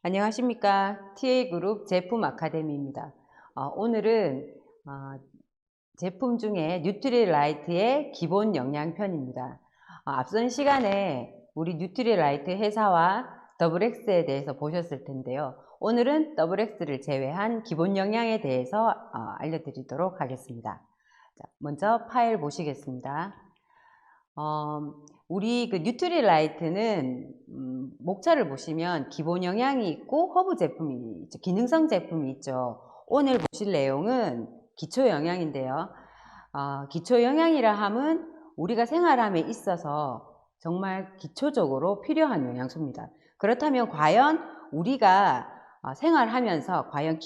안녕하십니까. TA그룹 제품 아카데미입니다. 오늘은 제품 중에 뉴트리라이트의 기본 영양편입니다. 앞선 시간에 우리 뉴트리라이트 회사와 더블엑스에 대해서 보셨을 텐데요. 오늘은 더블엑스를 제외한 기본 영양에 대해서 알려드리도록 하겠습니다. 자, 먼저 파일 보시겠습니다. 우리 그 뉴트리라이트는 목차를 보시면 기본 영양이 있고 허브 제품이 있죠. 기능성 제품이 있죠. 오늘 보실 내용은 기초 영양인데요. 기초 영양이라 함은 우리가 생활함에 있어서 정말 기초적으로 필요한 영양소입니다. 그렇다면 과연 우리가 생활하면서 과연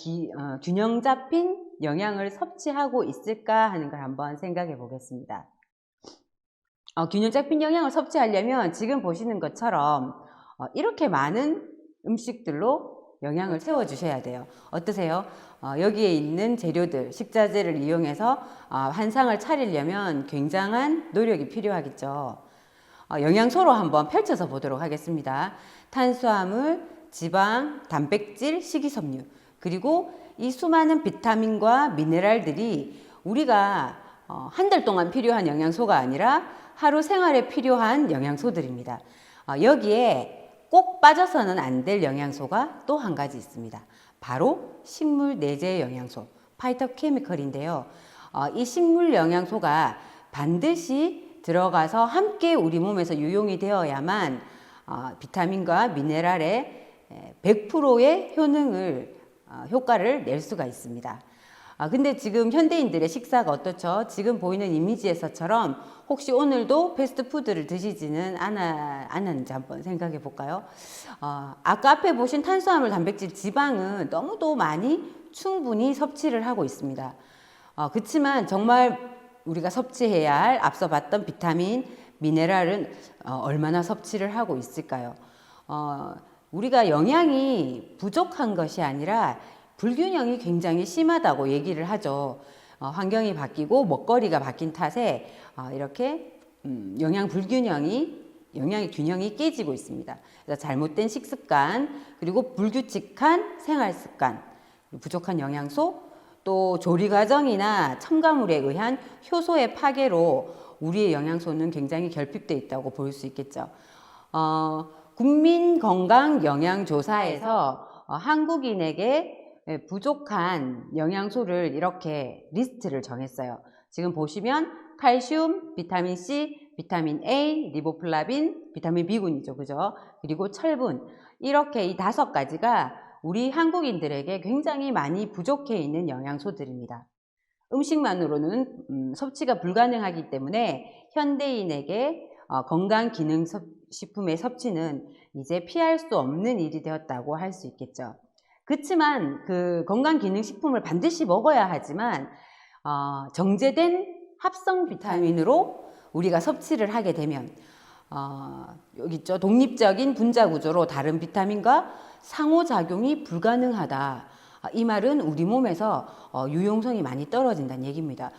균형 잡힌 영양을 섭취하고 있을까 하는 걸 한번 생각해 보겠습니다. 균형 잡힌 영양을 섭취하려면 지금 보시는 것처럼 이렇게 많은 음식들로 영양을 채워주셔야 돼요. 어떠세요? 여기에 있는 재료들, 식자재를 이용해서 한상을 차리려면 굉장한 노력이 필요하겠죠. 영양소로 한번 펼쳐서 보도록 하겠습니다. 탄수화물, 지방, 단백질, 식이섬유, 그리고 이 수많은 비타민과 미네랄들이 우리가 한 달 동안 필요한 영양소가 아니라 하루 생활에 필요한 영양소들입니다. 여기에 꼭 빠져서는 안 될 영양소가 또 한 가지 있습니다. 바로 식물 내재 영양소, 파이토케미컬인데요. 이 식물 영양소가 반드시 들어가서 함께 우리 몸에서 유용이 되어야만 비타민과 미네랄의 100%의 효과를 낼 수가 있습니다. 근데 지금 현대인들의 식사가 어떻죠? 지금 보이는 이미지에서처럼 혹시 오늘도 패스트푸드를 드시지는 않았는지 한번 생각해 볼까요? 아까 앞에 보신 탄수화물, 단백질, 지방은 너무도 많이 충분히 섭취를 하고 있습니다. 그렇지만 정말 우리가 섭취해야 할 앞서 봤던 비타민, 미네랄은 얼마나 섭취를 하고 있을까요? 우리가 영양이 부족한 것이 아니라 불균형이 굉장히 심하다고 얘기를 하죠. 환경이 바뀌고 먹거리가 바뀐 탓에 이렇게 영양의 균형이 깨지고 있습니다. 그래서 잘못된 식습관, 그리고 불규칙한 생활습관, 부족한 영양소, 또 조리 과정이나 첨가물에 의한 효소의 파괴로 우리의 영양소는 굉장히 결핍되어 있다고 볼 수 있겠죠. 국민건강영양조사에서 한국인에게 부족한 영양소를 이렇게 리스트를 정했어요. 지금 보시면 칼슘, 비타민 C, 비타민 A, 리보플라빈, 비타민 B군이죠. 그죠? 그리고 철분. 이렇게 이 5가지가 우리 한국인들에게 굉장히 많이 부족해 있는 영양소들입니다. 음식만으로는 섭취가 불가능하기 때문에 현대인에게 건강기능식품의 섭취는 이제 피할 수 없는 일이 되었다고 할 수 있겠죠. 그렇지만 그 건강기능식품을 반드시 먹어야 하지만 정제된 합성 비타민으로 우리가 섭취를 하게 되면 여기 있죠. 독립적인 분자 구조로 다른 비타민과 상호작용이 불가능하다. 이 말은 우리 몸에서 유용성이 많이 떨어진다는 얘기입니다.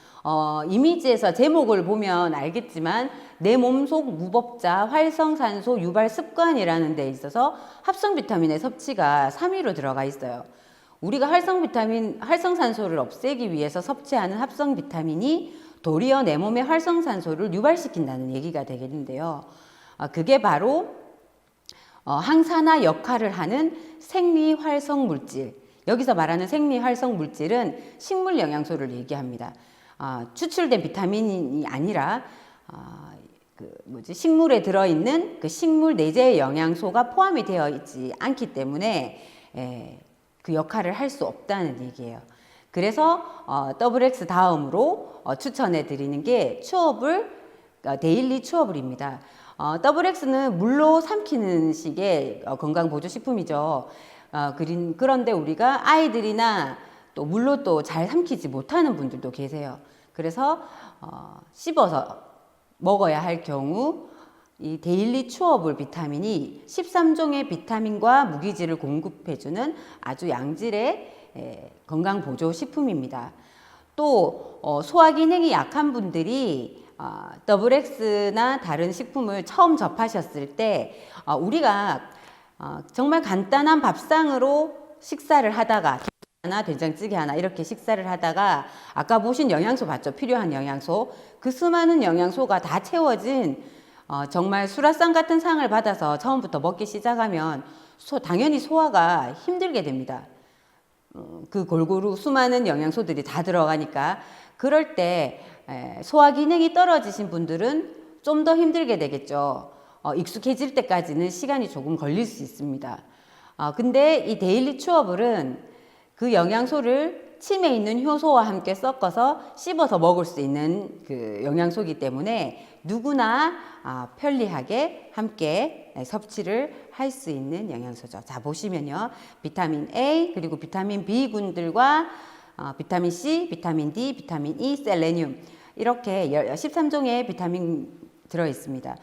이미지에서 제목을 보면 알겠지만 내 몸속 무법자 활성산소 유발 습관이라는 데 있어서 합성 비타민의 섭취가 3위로 들어가 있어요. 우리가 활성산소를 없애기 위해서 섭취하는 합성 비타민이 도리어 내 몸의 활성산소를 유발시킨다는 얘기가 되겠는데요. 그게 바로 항산화 역할을 하는 생리활성물질. 여기서 말하는 생리활성물질은 식물 영양소를 얘기합니다. 추출된 비타민이 아니라 식물에 들어있는 그 식물 내재 영양소가 포함이 되어 있지 않기 때문에 그 역할을 할 수 없다는 얘기예요. 그래서 더블엑스 다음으로 추천해 드리는 게 데일리 추어블입니다. 더블엑스는 물로 삼키는 식의 건강보조식품이죠. 그런데 우리가 아이들이나 또 물로 또 잘 삼키지 못하는 분들도 계세요. 그래서 씹어서 먹어야 할 경우 이 데일리 추어블 비타민이 13종의 비타민과 무기질을 공급해주는 아주 양질의 건강보조식품입니다. 또 소화 기능이 약한 분들이 더블엑스나 다른 식품을 처음 접하셨을 때 우리가 정말 간단한 밥상으로 식사를 하다가 김치 하나, 된장찌개 하나 이렇게 식사를 하다가 아까 보신 영양소 봤죠? 필요한 영양소. 그 수많은 영양소가 다 채워진 정말 수라상 같은 상을 받아서 처음부터 먹기 시작하면 당연히 소화가 힘들게 됩니다. 그 골고루 수많은 영양소들이 다 들어가니까 그럴 때 소화 기능이 떨어지신 분들은 좀 더 힘들게 되겠죠. 익숙해질 때까지는 시간이 조금 걸릴 수 있습니다. 근데 이 데일리 추어블은 그 영양소를 침에 있는 효소와 함께 섞어서 씹어서 먹을 수 있는 그 영양소이기 때문에 누구나 편리하게 함께 섭취를 할 수 있는 영양소죠. 자, 보시면요. 비타민 A 그리고 비타민 B군들과 비타민 C, 비타민 D, 비타민 E, 셀레늄 이렇게 13종의 비타민 들어 있습니다.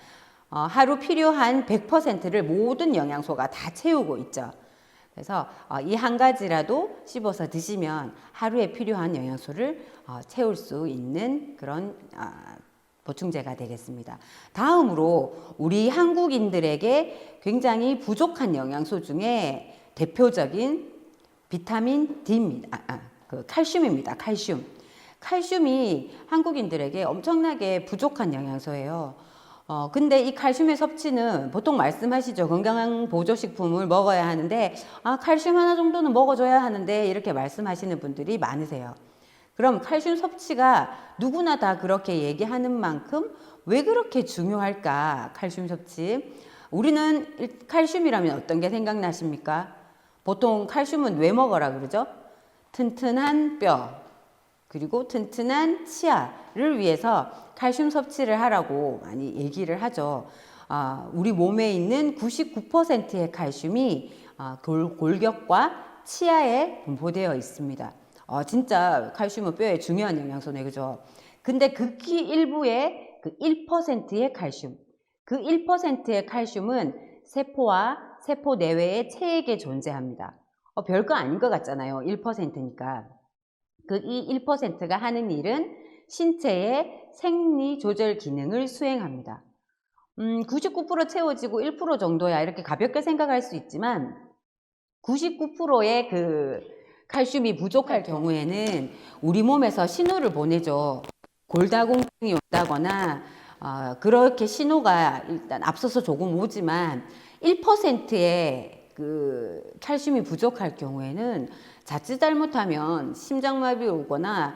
하루 필요한 100%를 모든 영양소가 다 채우고 있죠. 그래서 이 한 가지라도 씹어서 드시면 하루에 필요한 영양소를 채울 수 있는 그런 보충제가 되겠습니다. 다음으로 우리 한국인들에게 굉장히 부족한 영양소 중에 대표적인 비타민 D입니다. 그 칼슘입니다. 칼슘. 칼슘이 한국인들에게 엄청나게 부족한 영양소예요. 근데 이 칼슘의 섭취는 보통 말씀하시죠. 건강한 보조식품을 먹어야 하는데, 칼슘 하나 정도는 먹어줘야 하는데, 이렇게 말씀하시는 분들이 많으세요. 그럼 칼슘 섭취가 누구나 다 그렇게 얘기하는 만큼 왜 그렇게 중요할까? 칼슘 섭취. 우리는 칼슘이라면 어떤 게 생각나십니까? 보통 칼슘은 왜 먹어라 그러죠? 튼튼한 뼈, 그리고 튼튼한 치아를 위해서 칼슘 섭취를 하라고 많이 얘기를 하죠. 우리 몸에 있는 99%의 칼슘이 골격과 치아에 분포되어 있습니다. 진짜 칼슘은 뼈에 중요한 영양소네, 그죠? 근데 극히 일부의 그 1%의 칼슘, 그 1%의 칼슘은 세포와 세포 내외의 체액에 존재합니다. 별거 아닌 것 같잖아요. 1%니까. 이 1%가 하는 일은 신체의 생리 조절 기능을 수행합니다. 99% 채워지고 1% 정도야 이렇게 가볍게 생각할 수 있지만 99%의 그 칼슘이 부족할 경우에는 우리 몸에서 신호를 보내죠. 골다공증이 온다거나 그렇게 신호가 일단 앞서서 조금 오지만 1%의 그 칼슘이 부족할 경우에는 자칫 잘못하면 심장마비 오거나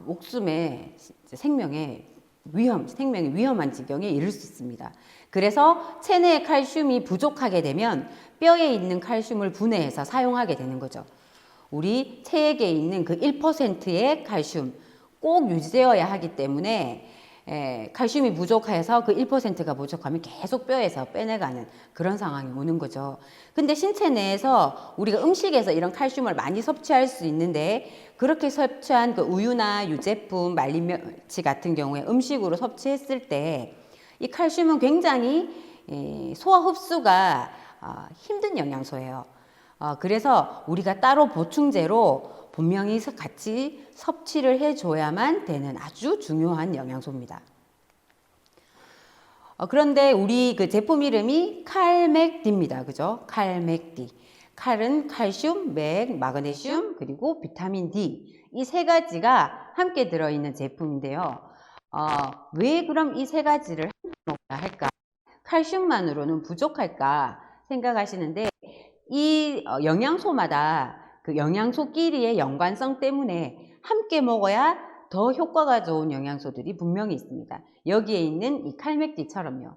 목숨에 생명이 위험한 지경에 이를 수 있습니다. 그래서 체내의 칼슘이 부족하게 되면 뼈에 있는 칼슘을 분해해서 사용하게 되는 거죠. 우리 체액에 있는 그 1%의 칼슘 꼭 유지되어야 하기 때문에 칼슘이 부족해서 그 1%가 부족하면 계속 뼈에서 빼내가는 그런 상황이 오는 거죠. 근데 신체 내에서 우리가 음식에서 이런 칼슘을 많이 섭취할 수 있는데 그렇게 섭취한 그 우유나 유제품, 말린 멸치 같은 경우에 음식으로 섭취했을 때 이 칼슘은 굉장히 소화 흡수가 힘든 영양소예요. 그래서 우리가 따로 보충제로 분명히 같이 섭취를 해줘야만 되는 아주 중요한 영양소입니다. 그런데 우리 그 제품 이름이 칼맥디입니다. 그죠? 칼맥디. 칼은 칼슘, 맥, 마그네슘, 그리고 비타민 D. 이 세 가지가 함께 들어있는 제품인데요. 왜 그럼 이 세 가지를 함께 먹어야 할까? 칼슘만으로는 부족할까 생각하시는데 이 영양소마다 그 영양소끼리의 연관성 때문에 함께 먹어야 더 효과가 좋은 영양소들이 분명히 있습니다. 여기에 있는 이 칼맥디처럼요.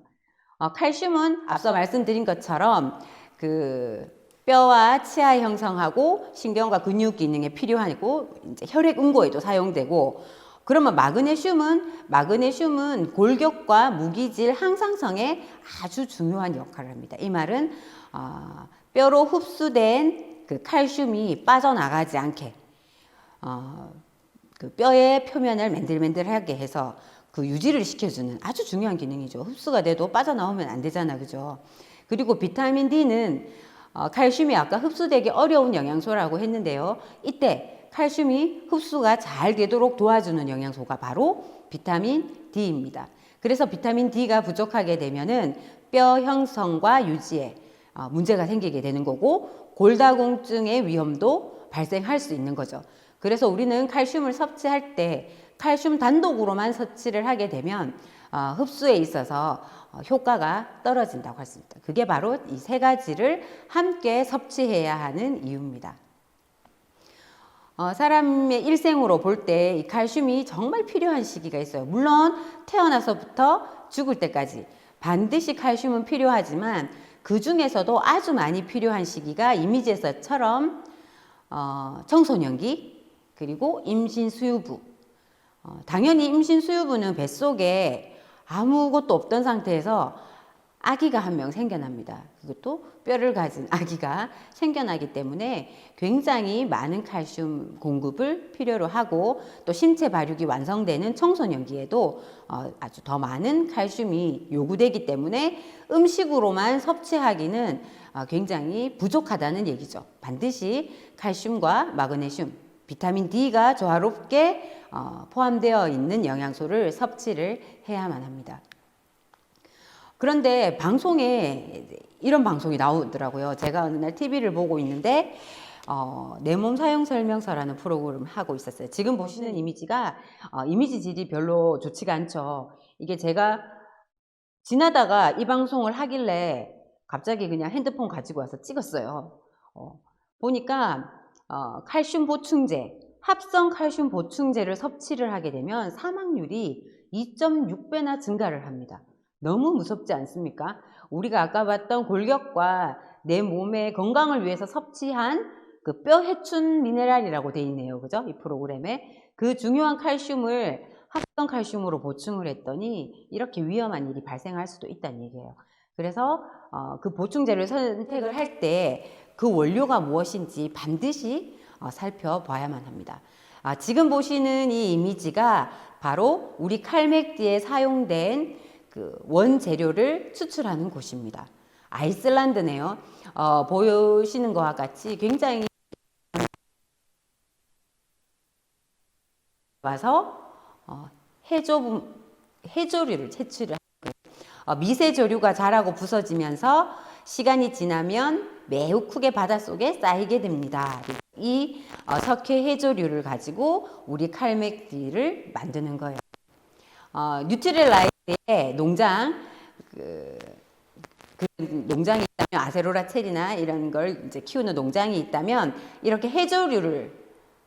칼슘은 앞서 말씀드린 것처럼 그 뼈와 치아 형성하고 신경과 근육 기능에 필요하고 이제 혈액 응고에도 사용되고 그러면 마그네슘은 골격과 무기질 항상성에 아주 중요한 역할을 합니다. 이 말은 뼈로 흡수된 그 칼슘이 빠져나가지 않게 그 뼈의 표면을 맨들맨들하게 해서 그 유지를 시켜주는 아주 중요한 기능이죠. 흡수가 돼도 빠져나오면 안 되잖아, 그죠? 그리고 비타민 D는 칼슘이 아까 흡수되기 어려운 영양소라고 했는데요. 이때 칼슘이 흡수가 잘 되도록 도와주는 영양소가 바로 비타민 D입니다. 그래서 비타민 D가 부족하게 되면은 뼈 형성과 유지에 문제가 생기게 되는 거고 골다공증의 위험도 발생할 수 있는 거죠. 그래서 우리는 칼슘을 섭취할 때 칼슘 단독으로만 섭취를 하게 되면 흡수에 있어서 효과가 떨어진다고 할 수 있다. 그게 바로 이 세 가지를 함께 섭취해야 하는 이유입니다. 사람의 일생으로 볼 때 이 칼슘이 정말 필요한 시기가 있어요. 물론 태어나서부터 죽을 때까지 반드시 칼슘은 필요하지만 그 중에서도 아주 많이 필요한 시기가 이미지에서처럼 청소년기 그리고 임신 수유부. 당연히 임신 수유부는 뱃속에 아무것도 없던 상태에서 아기가 한 명 생겨납니다. 그것도 뼈를 가진 아기가 생겨나기 때문에 굉장히 많은 칼슘 공급을 필요로 하고 또 신체 발육이 완성되는 청소년기에도 아주 더 많은 칼슘이 요구되기 때문에 음식으로만 섭취하기는 굉장히 부족하다는 얘기죠. 반드시 칼슘과 마그네슘, 비타민 D가 조화롭게 포함되어 있는 영양소를 섭취를 해야만 합니다. 그런데 방송에 이런 방송이 나오더라고요. 제가 어느 날 TV를 보고 있는데 내 몸 사용 설명서라는 프로그램을 하고 있었어요. 지금 보시는 이미지가 이미지 질이 별로 좋지가 않죠. 이게 제가 지나다가 이 방송을 하길래 갑자기 그냥 핸드폰 가지고 와서 찍었어요. 보니까 칼슘 보충제, 합성 칼슘 보충제를 섭취를 하게 되면 사망률이 2.6배나 증가를 합니다. 너무 무섭지 않습니까? 우리가 아까 봤던 골격과 내 몸의 건강을 위해서 섭취한 그 뼈 해춘 미네랄이라고 돼 있네요. 그죠? 이 프로그램에. 그 중요한 칼슘을 합성 칼슘으로 보충을 했더니 이렇게 위험한 일이 발생할 수도 있다는 얘기예요. 그래서 그 보충제를 선택을 할 때 그 원료가 무엇인지 반드시 살펴봐야만 합니다. 지금 보시는 이 이미지가 바로 우리 칼맥디에 사용된 그 원재료를 수출하는 곳입니다. 아이슬란드네요. 보시는 것과 같이 굉장히 와서 해조류를 채취를 하고 미세조류가 자라고 부서지면서 시간이 지나면 매우 크게 바닷속에 쌓이게 됩니다. 이 석회 해조류를 가지고 우리 칼맥디를 만드는 거예요. 뉴트렐라이트의 농장 그 농장이 있다면 아세로라 체리나 이런 걸 이제 키우는 농장이 있다면 이렇게 해조류를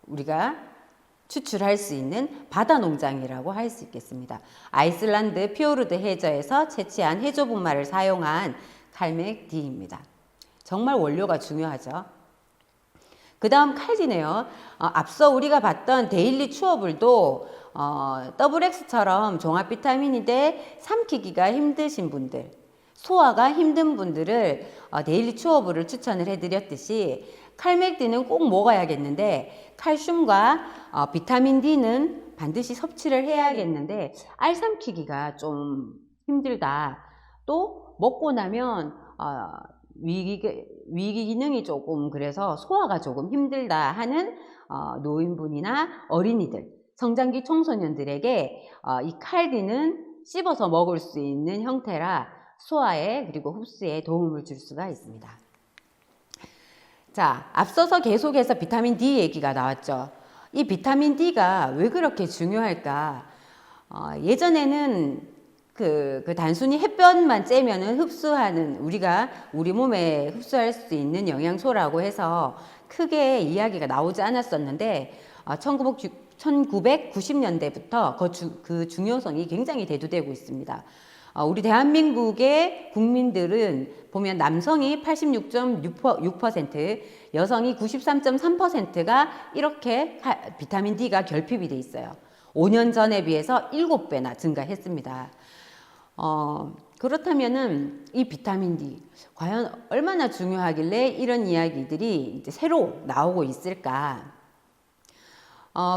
우리가 추출할 수 있는 바다 농장이라고 할 수 있겠습니다. 아이슬란드 피오르드 해저에서 채취한 해조 분말을 사용한 칼맥디입니다. 정말 원료가 중요하죠. 그 다음 칼디네요. 앞서 우리가 봤던 데일리 추어블도 WX처럼 종합 비타민인데 삼키기가 힘드신 분들, 소화가 힘든 분들을 데일리 추어블을 추천을 해드렸듯이 칼맥디는 꼭 먹어야겠는데 칼슘과 비타민 D는 반드시 섭취를 해야겠는데 알 삼키기가 좀 힘들다. 또 먹고 나면 위기 기능이 조금 그래서 소화가 조금 힘들다 하는 노인분이나 어린이들, 성장기 청소년들에게 이 칼디는 씹어서 먹을 수 있는 형태라 소화에 그리고 흡수에 도움을 줄 수가 있습니다. 자, 앞서서 계속해서 비타민 D 얘기가 나왔죠. 이 비타민 D가 왜 그렇게 중요할까? 예전에는 그 단순히 햇볕만 쬐면은 흡수하는 우리가 우리 몸에 흡수할 수 있는 영양소라고 해서 크게 이야기가 나오지 않았었는데 1990년대부터 그 중요성이 굉장히 대두되고 있습니다. 우리 대한민국의 국민들은 보면 남성이 86.6%, 여성이 93.3%가 이렇게 비타민 D가 결핍이 돼 있어요. 5년 전에 비해서 7배나 증가했습니다. 그렇다면은 이 비타민 D 과연 얼마나 중요하길래 이런 이야기들이 이제 새로 나오고 있을까?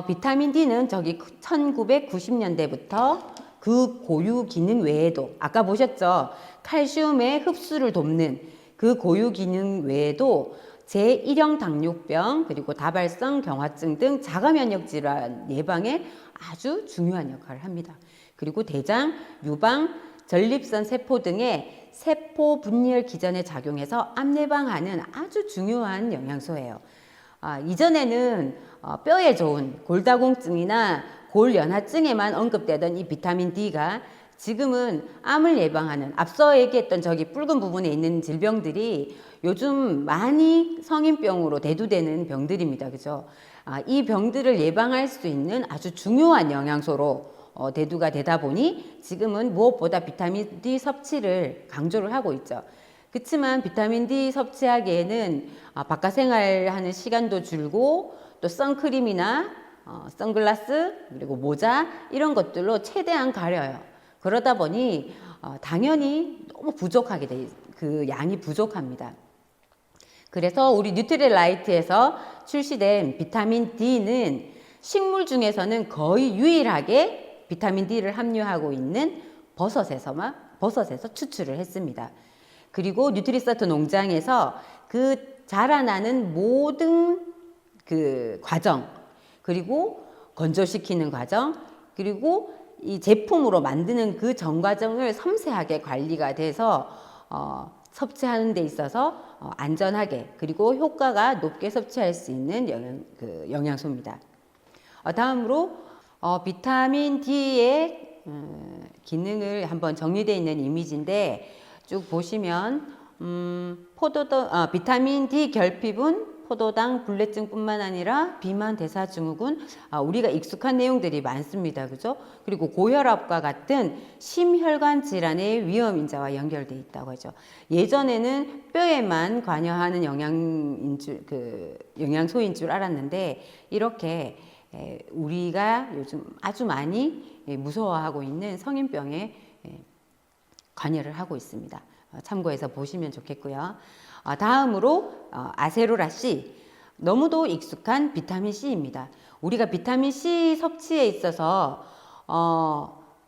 비타민 D는 저기 1990년대부터 그 고유 기능 외에도 아까 보셨죠? 칼슘의 흡수를 돕는 그 고유 기능 외에도 제1형 당뇨병 그리고 다발성 경화증 등 자가 면역 질환 예방에 아주 중요한 역할을 합니다. 그리고 대장, 유방, 전립선 세포 등의 세포 분리열 기전에 작용해서 암 예방하는 아주 중요한 영양소예요. 이전에는 뼈에 좋은 골다공증이나 골연화증에만 언급되던 이 비타민 D가 지금은 암을 예방하는, 앞서 얘기했던 저기 붉은 부분에 있는 질병들이 요즘 많이 성인병으로 대두되는 병들입니다. 그죠? 이 병들을 예방할 수 있는 아주 중요한 영양소로 대두가 되다 보니 지금은 무엇보다 비타민 D 섭취를 강조를 하고 있죠. 그렇지만 비타민 D 섭취하기에는 바깥 생활하는 시간도 줄고 또 선크림이나 선글라스 그리고 모자 이런 것들로 최대한 가려요. 그러다 보니 당연히 너무 부족하게 그 양이 부족합니다. 그래서 우리 뉴트리라이트에서 출시된 비타민 D는 식물 중에서는 거의 유일하게 비타민 D를 함유하고 있는 버섯에서 추출을 했습니다. 그리고 뉴트리서트 농장에서 그 자라나는 모든 그 과정, 그리고 건조시키는 과정, 그리고 이 제품으로 만드는 그 전 과정을 섬세하게 관리가 돼서 섭취하는 데 있어서 안전하게 그리고 효과가 높게 섭취할 수 있는 영양소입니다. 다음으로 비타민 D의 기능을 한번 정리되어 있는 이미지인데 쭉 보시면 비타민 D 결핍은 포도당 불내증뿐만 아니라 비만 대사증후군 우리가 익숙한 내용들이 많습니다. 그죠? 그리고 고혈압과 같은 심혈관 질환의 위험 인자와 연결되어 있다고 하죠. 예전에는 뼈에만 관여하는 영양소인 줄 알았는데 이렇게 우리가 요즘 아주 많이 무서워하고 있는 성인병에 관여를 하고 있습니다. 참고해서 보시면 좋겠고요. 다음으로 아세로라 C, 너무도 익숙한 비타민 C입니다. 우리가 비타민 C 섭취에 있어서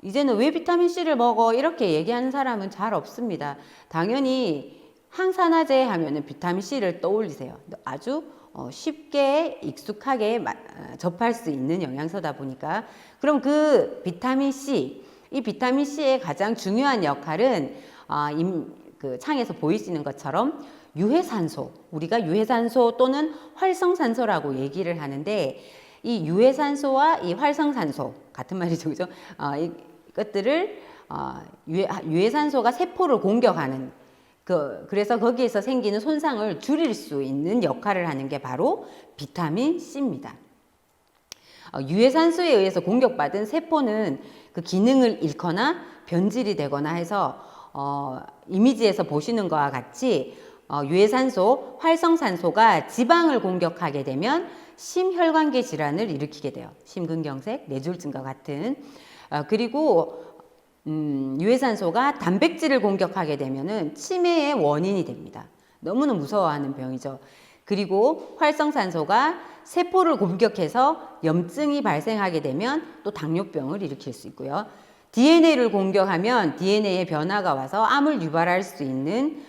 이제는 왜 비타민 C를 먹어 이렇게 얘기하는 사람은 잘 없습니다. 당연히 항산화제 하면은 비타민 C를 떠올리세요. 아주 쉽게 익숙하게 접할 수 있는 영양소다 보니까 그럼 그 비타민 C, 이 비타민 C의 가장 중요한 역할은 그 창에서 보이시는 것처럼 유해산소, 우리가 유해산소 또는 활성산소라고 얘기를 하는데 이 유해산소와 이 활성산소 같은 말이죠, 그죠? 이것들을 유해산소가 세포를 공격하는 그래서 거기에서 생기는 손상을 줄일 수 있는 역할을 하는 게 바로 비타민 C입니다. 유해산소에 의해서 공격받은 세포는 그 기능을 잃거나 변질이 되거나 해서 이미지에서 보시는 것과 같이 유해산소, 활성산소가 지방을 공격하게 되면 심혈관계 질환을 일으키게 돼요. 심근경색, 뇌졸중과 같은. 그리고 유해산소가 단백질을 공격하게 되면은 치매의 원인이 됩니다. 너무나 무서워하는 병이죠. 그리고 활성산소가 세포를 공격해서 염증이 발생하게 되면 또 당뇨병을 일으킬 수 있고요. DNA를 공격하면 DNA의 변화가 와서 암을 유발할 수 있는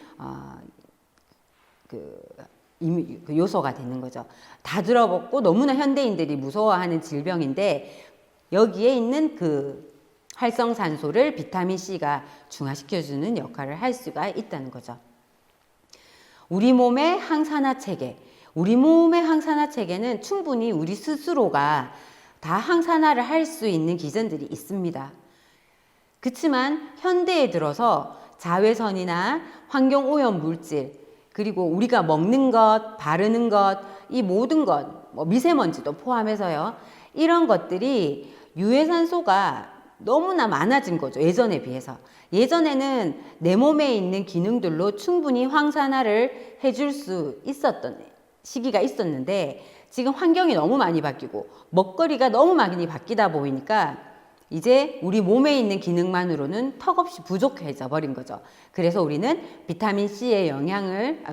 그 요소가 되는 거죠. 다 들어봤고 너무나 현대인들이 무서워하는 질병인데 여기에 있는 그 활성산소를 비타민 C가 중화시켜주는 역할을 할 수가 있다는 거죠. 우리 몸의 항산화 체계, 우리 몸의 항산화 체계는 충분히 우리 스스로가 다 항산화를 할 수 있는 기전들이 있습니다. 그렇지만 현대에 들어서 자외선이나 환경오염 물질, 그리고 우리가 먹는 것, 바르는 것, 이 모든 것, 미세먼지도 포함해서요. 이런 것들이 유해산소가 너무나 많아진 거죠. 예전에 비해서. 예전에는 내 몸에 있는 기능들로 충분히 황산화를 해줄 수 있었던 시기가 있었는데 지금 환경이 너무 많이 바뀌고 먹거리가 너무 많이 바뀌다 보니까 이제 우리 몸에 있는 기능만으로는 턱없이 부족해져 버린 거죠. 그래서 우리는 비타민 C의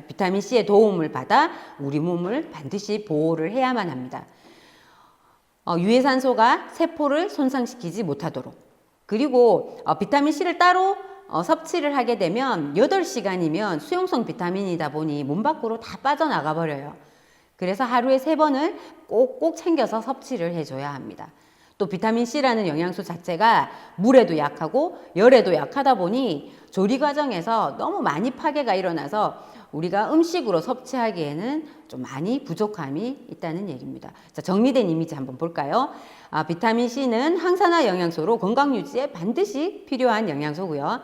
비타민 C의 도움을 받아 우리 몸을 반드시 보호를 해야만 합니다. 유해산소가 세포를 손상시키지 못하도록. 그리고 비타민 C를 따로 섭취를 하게 되면 8시간이면 수용성 비타민이다 보니 몸 밖으로 다 빠져나가 버려요. 그래서 하루에 3번을 꼭꼭 챙겨서 섭취를 해줘야 합니다. 또 비타민 C라는 영양소 자체가 물에도 약하고 열에도 약하다 보니 조리 과정에서 너무 많이 파괴가 일어나서 우리가 음식으로 섭취하기에는 좀 많이 부족함이 있다는 얘기입니다. 자, 정리된 이미지 한번 볼까요? 비타민 C는 항산화 영양소로 건강 유지에 반드시 필요한 영양소고요.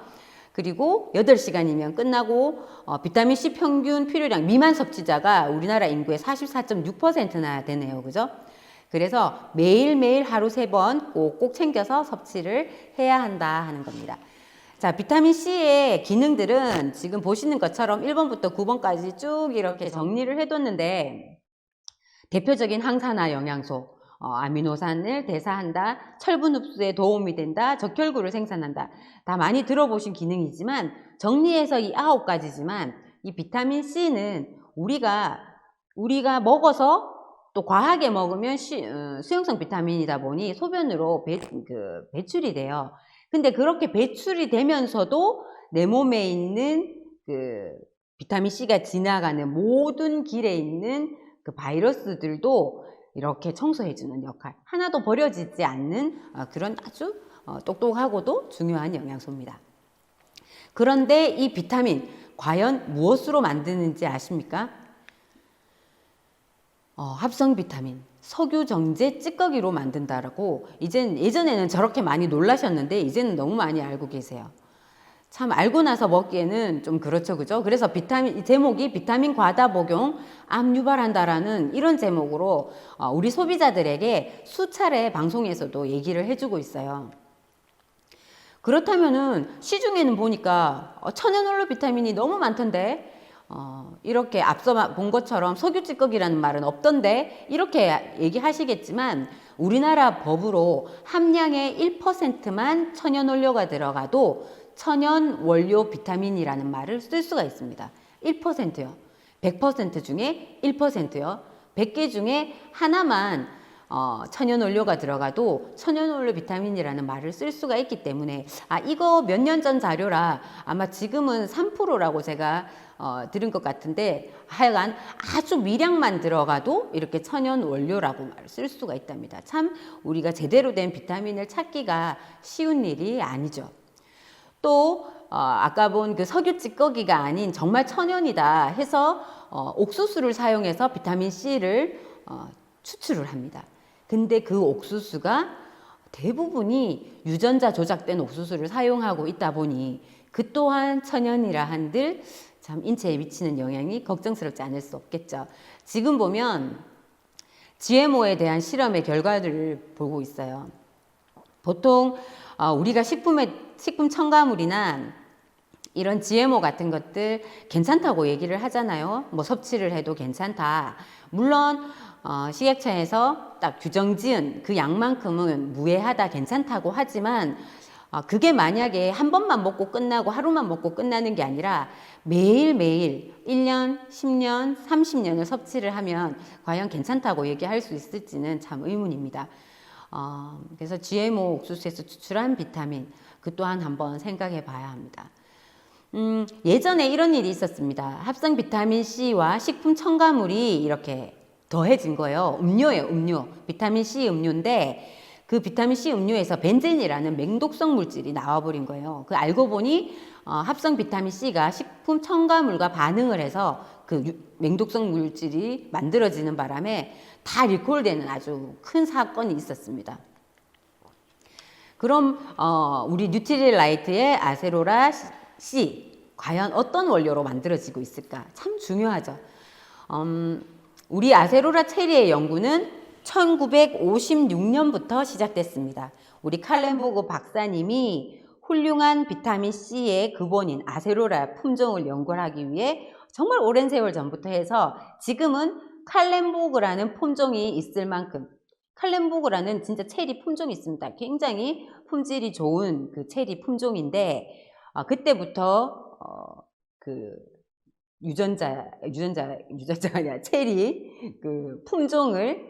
그리고 8시간이면 끝나고 비타민 C 평균 필요량 미만 섭취자가 우리나라 인구의 44.6%나 되네요. 그죠? 그래서 매일매일 하루 3번 꼭꼭 챙겨서 섭취를 해야 한다 하는 겁니다. 자, 비타민 C의 기능들은 지금 보시는 것처럼 1번부터 9번까지 쭉 이렇게 정리를 해뒀는데, 대표적인 항산화 영양소, 아미노산을 대사한다, 철분 흡수에 도움이 된다, 적혈구를 생산한다. 다 많이 들어보신 기능이지만 정리해서 이 9가지지만 이 비타민 C는 우리가 먹어서 또 과하게 먹으면 수용성 비타민이다 보니 소변으로 배출이 돼요. 근데 그렇게 배출이 되면서도 내 몸에 있는 그 비타민 C가 지나가는 모든 길에 있는 그 바이러스들도 이렇게 청소해주는 역할, 하나도 버려지지 않는 그런 아주 똑똑하고도 중요한 영양소입니다. 그런데 이 비타민 과연 무엇으로 만드는지 아십니까? 합성 비타민, 석유 정제 찌꺼기로 만든다라고 예전에는 저렇게 많이 놀라셨는데 이제는 너무 많이 알고 계세요. 참 알고 나서 먹기에는 좀 그렇죠, 그죠? 그래서 제목이 비타민 과다 복용, 암 유발한다라는 이런 제목으로 우리 소비자들에게 수차례 방송에서도 얘기를 해주고 있어요. 그렇다면은 시중에는 보니까 천연올로 비타민이 너무 많던데 이렇게 앞서 본 것처럼 석유 찌꺼기라는 말은 없던데 이렇게 얘기하시겠지만 우리나라 법으로 함량의 1%만 천연원료가 들어가도 천연원료 비타민이라는 말을 쓸 수가 있습니다. 1%요. 100% 중에 1%요. 100개 중에 하나만 천연원료가 들어가도 천연원료 비타민이라는 말을 쓸 수가 있기 때문에 이거 몇 년 전 자료라 아마 지금은 3%라고 제가 들은 것 같은데 하여간 아주 미량만 들어가도 이렇게 천연원료라고 말을 쓸 수가 있답니다. 참 우리가 제대로 된 비타민을 찾기가 쉬운 일이 아니죠. 또 아까 본 그 석유 찌꺼기가 아닌 정말 천연이다 해서 옥수수를 사용해서 비타민 C를 추출을 합니다. 근데 그 옥수수가 대부분이 유전자 조작된 옥수수를 사용하고 있다 보니 그 또한 천연이라 한들 참 인체에 미치는 영향이 걱정스럽지 않을 수 없겠죠. 지금 보면 GMO에 대한 실험의 결과들을 보고 있어요. 보통 우리가 식품 첨가물이나 이런 GMO 같은 것들 괜찮다고 얘기를 하잖아요. 뭐 섭취를 해도 괜찮다. 물론 식약처에서 딱 규정 지은 그 양만큼은 무해하다, 괜찮다고 하지만 그게 만약에 한 번만 먹고 끝나고 하루만 먹고 끝나는 게 아니라 매일매일 1년, 10년, 30년을 섭취를 하면 과연 괜찮다고 얘기할 수 있을지는 참 의문입니다. 그래서 GMO 옥수수에서 추출한 비타민, 그 또한 한번 생각해 봐야 합니다. 예전에 이런 일이 있었습니다. 합성 비타민 C와 식품 첨가물이 이렇게 더해진 거예요. 음료예요, 음료. 비타민 C 음료인데 그 비타민 C 음료에서 벤젠이라는 맹독성 물질이 나와버린 거예요. 그 알고 보니 합성 비타민 C가 식품 첨가물과 반응을 해서 그 맹독성 물질이 만들어지는 바람에 다 리콜되는 아주 큰 사건이 있었습니다. 그럼 우리 뉴트리라이트의 아세로라 C 과연 어떤 원료로 만들어지고 있을까? 참 중요하죠. 우리 아세로라 체리의 연구는 1956년부터 시작됐습니다. 우리 칼렌보그 박사님이 훌륭한 비타민 C의 근본인 아세로라 품종을 연구를 하기 위해 정말 오랜 세월 전부터 해서 지금은 칼렌보그라는 품종이 있을 만큼, 칼렌보그라는 진짜 체리 품종이 있습니다. 굉장히 품질이 좋은 그 체리 품종인데 그때부터 그 유전자가 아니라 체리 그 품종을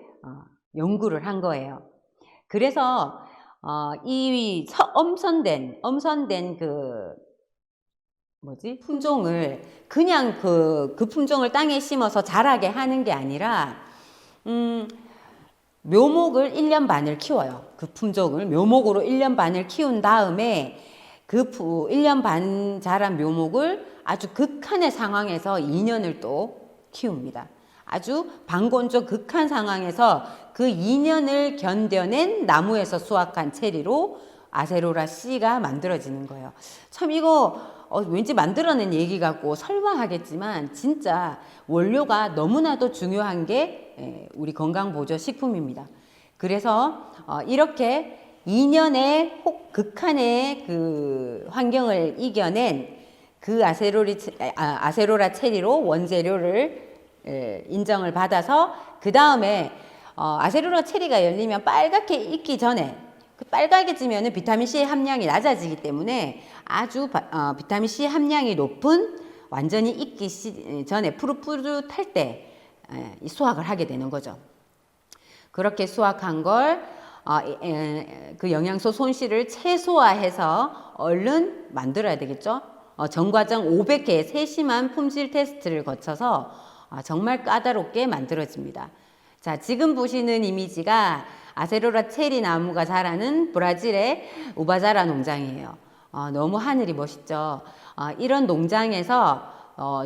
연구를 한 거예요. 그래서 이 엄선된 그 품종을 그냥 그 품종을 땅에 심어서 자라게 하는 게 아니라 묘목을 1년 반을 키워요. 그 품종을 묘목으로 1년 반을 키운 다음에 그 1년 반 자란 묘목을 아주 극한의 상황에서 2년을 또 키웁니다. 아주 반건조 극한 상황에서 그 2년을 견뎌낸 나무에서 수확한 체리로 아세로라 씨가 만들어지는 거예요. 참 이거 왠지 만들어낸 얘기 같고 설마하겠지만 진짜 원료가 너무나도 중요한 게 우리 건강보조식품입니다. 그래서 이렇게 2년의 극한의 그 환경을 이겨낸 그 아세로라 체리로 원재료를 인정을 받아서 그 다음에 아세로라 체리가 열리면 빨갛게 익기 전에 그 빨갛게지면은 비타민C 함량이 낮아지기 때문에 아주 비타민C 함량이 높은 완전히 익기 전에 푸릇푸릇할 때 수확을 하게 되는 거죠. 그렇게 수확한 걸 그 영양소 손실을 최소화해서 얼른 만들어야 되겠죠. 전과정 500개의 세심한 품질 테스트를 거쳐서 정말 까다롭게 만들어집니다. 자, 지금 보시는 이미지가 아세로라 체리 나무가 자라는 브라질의 우바자라 농장이에요. 너무 하늘이 멋있죠. 이런 농장에서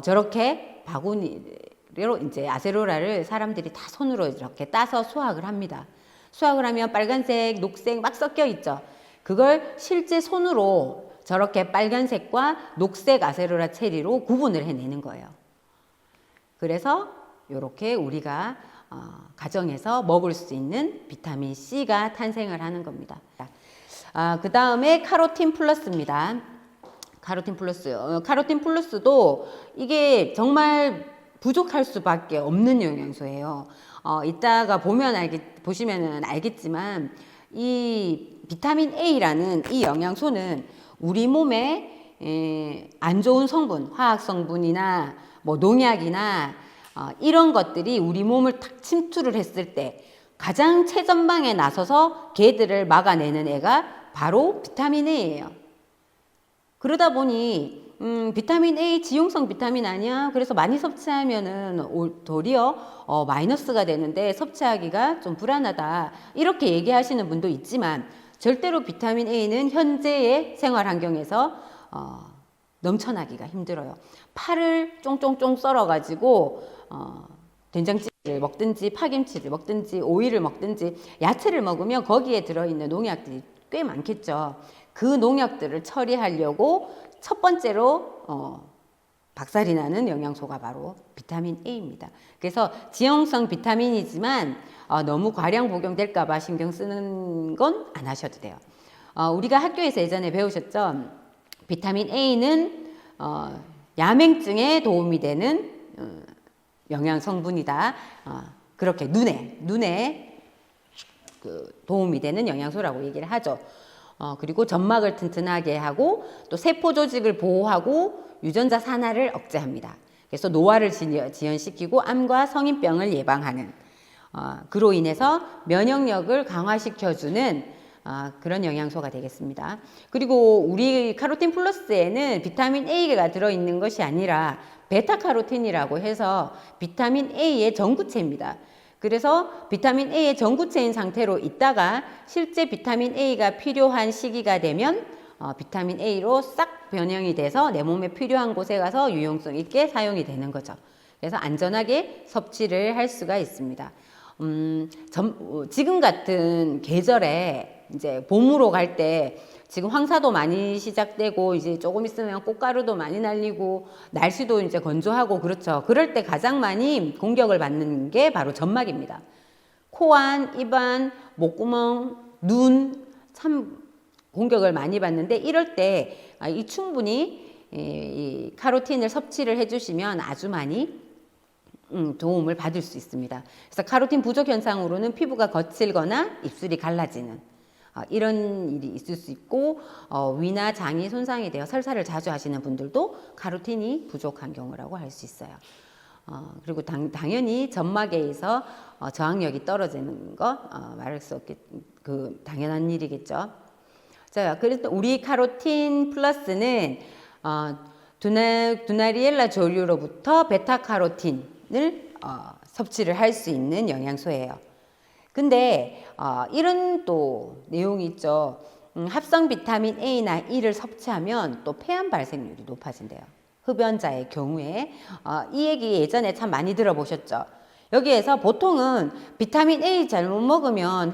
저렇게 바구니로 이제 아세로라를 사람들이 다 손으로 이렇게 따서 수확을 합니다. 수확을 하면 빨간색, 녹색 막 섞여 있죠. 그걸 실제 손으로 저렇게 빨간색과 녹색 아세로라 체리로 구분을 해내는 거예요. 그래서 이렇게 우리가 가정에서 먹을 수 있는 비타민 C가 탄생을 하는 겁니다. 그 다음에 카로틴 플러스입니다. 카로틴 플러스. 카로틴 플러스도 이게 정말 부족할 수밖에 없는 영양소예요. 이따가 보시면은 알겠지만 이 비타민 A라는 이 영양소는 우리 몸에 안 좋은 성분, 화학 성분이나 뭐 농약이나 이런 것들이 우리 몸을 탁 침투를 했을 때 가장 최전방에 나서서 걔들을 막아내는 애가 바로 비타민 A예요. 그러다 보니 비타민 A 지용성 비타민 아니야? 그래서 많이 섭취하면은 도리어 마이너스가 되는데 섭취하기가 좀 불안하다. 이렇게 얘기하시는 분도 있지만 절대로 비타민 A는 현재의 생활 환경에서 넘쳐나기가 힘들어요. 파를 쫑쫑쫑 썰어가지고 된장찌개를 먹든지 파김치를 먹든지 오이를 먹든지 야채를 먹으면 거기에 들어있는 농약들이 꽤 많겠죠. 그 농약들을 처리하려고 첫 번째로 박살이 나는 영양소가 바로 비타민 A입니다. 그래서 지용성 비타민이지만 너무 과량 복용될까 봐 신경 쓰는 건 안 하셔도 돼요. 우리가 학교에서 예전에 배우셨죠? 비타민 A는 야맹증에 도움이 되는 영양 성분이다. 그렇게 눈에 그 도움이 되는 영양소라고 얘기를 하죠. 그리고 점막을 튼튼하게 하고 또 세포 조직을 보호하고 유전자 산화를 억제합니다. 그래서 노화를 지연시키고 암과 성인병을 예방하는 그로 인해서 면역력을 강화시켜주는 그런 영양소가 되겠습니다. 그리고 우리 카로틴 플러스에는 비타민 A가 들어있는 것이 아니라 베타카로틴이라고 해서 비타민 A의 전구체입니다. 그래서 비타민 A의 전구체인 상태로 있다가 실제 비타민 A가 필요한 시기가 되면 비타민 A로 싹 변형이 돼서 내 몸에 필요한 곳에 가서 유용성 있게 사용이 되는 거죠. 그래서 안전하게 섭취를 할 수가 있습니다. 지금 같은 계절에 이제 봄으로 갈 때 지금 황사도 많이 시작되고 이제 조금 있으면 꽃가루도 많이 날리고 날씨도 이제 건조하고 그렇죠. 그럴 때 가장 많이 공격을 받는 게 바로 점막입니다. 코 안, 입 안, 목구멍, 눈 참 공격을 많이 받는데 이럴 때 이 충분히 이 카로틴을 섭취를 해주시면 아주 많이 도움을 받을 수 있습니다. 그래서 카로틴 부족 현상으로는 피부가 거칠거나 입술이 갈라지는 이런 일이 있을 수 있고 위나 장이 손상이 되어 설사를 자주 하시는 분들도 카로틴이 부족한 경우라고 할 수 있어요. 그리고 당연히 점막에 의해서 저항력이 떨어지는 거 말할 수 없게 그 당연한 일이겠죠. 자, 그래서 우리 카로틴 플러스는 두나리엘라 조류로부터 베타카로틴을 섭취를 할 수 있는 영양소예요. 근데 이런 또 내용이 있죠. 합성 비타민 A나 E를 섭취하면 또 폐암 발생률이 높아진대요. 흡연자의 경우에. 이 얘기 예전에 참 많이 들어보셨죠. 여기에서 보통은 비타민 A 잘못 먹으면